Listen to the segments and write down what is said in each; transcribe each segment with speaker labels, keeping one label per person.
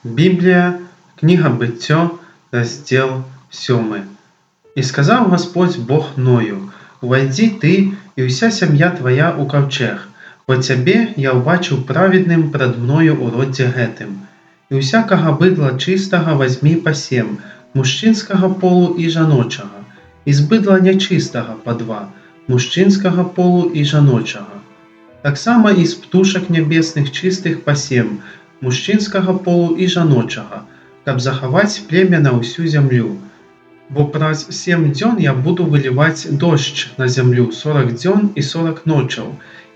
Speaker 1: Біблія, книга Буття, розділ 7. «І сказав Господь Бог Ною: Увайди ти і вся сім'я твоя у ковчег, бо тебе я убачив праведним пред мною у роді гетим. І усякого бидла чистого возьми по 7, мужчинського полу і жіночого, і з бидла нечистого по 2, мужчинського полу і жіночого. Так само і з птушок небесних чистих по 7, мужчинського полу і жіночого, каб заховать племя на усю землю. Бо праз 7 дён я буду виливать дощ на землю 40 дён і 40 ночів,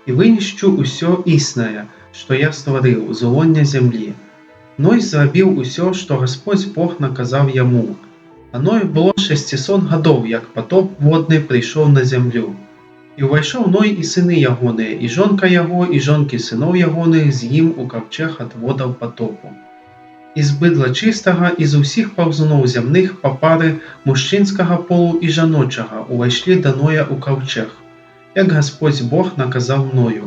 Speaker 1: і винищу усьо існое, що я створив з лоння землі. Ной зробив усьо, що Господь Бог наказав йому. А Ною було 600 годов, як потоп водний прийшов на землю. І увайшов Ной і сини ягони, і жонка його, і жонки синов ягоних з їм у ковчег от водов потопу. Із бидла чистого, із усіх повзунов земних по пари мужчинського полу і жіночого увайшли до Ноя у ковчег, як Господь Бог наказав Ною.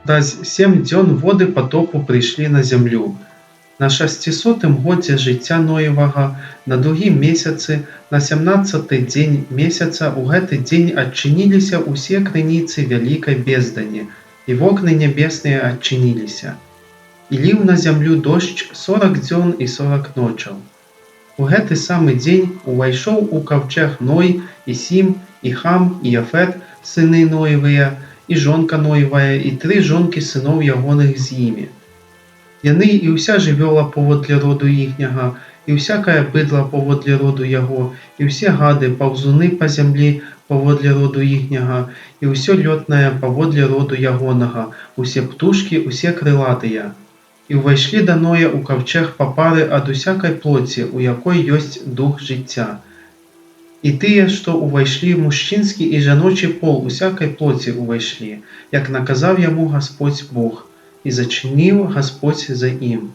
Speaker 1: Раз 7 дён води потопу прийшли на землю. На 600-м годі життя Ноєвого, на другім місяці, на 17-й день місяця у гэты день отчинилися усі криниці великої бездані, і вокны небесные отчинилися. І лив на землю дощ 40 дён і 40 ночів. У гэты самый день увайшов у ковчег Ной, і Сім, і Хам, і Яфет, сини Ноєвыя, і жонка Ноєвая, і 3 жонки синов ягоних з їми. Яны і вся живела поводле роду їхнього, і всякая бидла поводле роду його, і всі гади, повзуни по землі поводле роду їхнього, і все льотное поводле роду ягоного, усі птушки, усі крилатые. І увайшли до Ноя у ковчег по пари от усякой плоти, у якой есть дух життя. І тие, що увайшли мужчинський і жіночий пол усякой плоти увайшли, як наказав йому Господь Бог, і зачинив Господь за їм.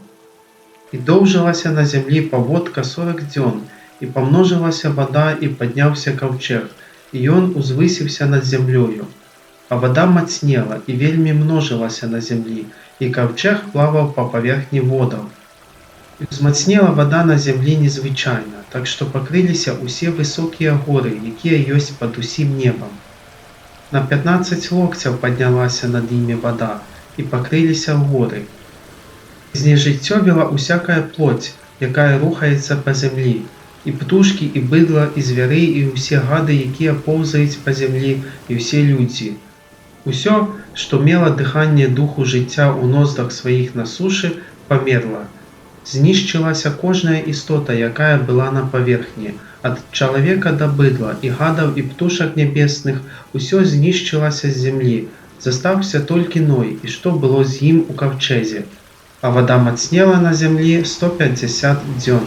Speaker 1: І довжилася на землі поводка 40 дён, і помножилася вода, і піднявся ковчег, і он узвисився над землею. А вода мацнела, і вельми множилася на землі, і ковчег плавав по поверхні водов. І узмацнела вода на землі незвичайно, так що покрилися усі високі гори, які єсть під усім небом. На 15 локтів піднялася над ними вода, і покрилися гори. Знежиттєвіла усякая плоть, яка рухається по землі, і птушки, і бидла, і звіри, і усі гади, які повзають по землі, і всі люди. Усьо, що мело дихання духу життя у ноздрах своїх на суші, померло. Знищилася кожна істота, яка була на поверхні, від чоловіка до бидла, і гадів, і птушок небесних, усьо знищилося з землі. Застався тільки Ной, і що було з ним у ковчезі. А вода мацнела на землі 150 дён.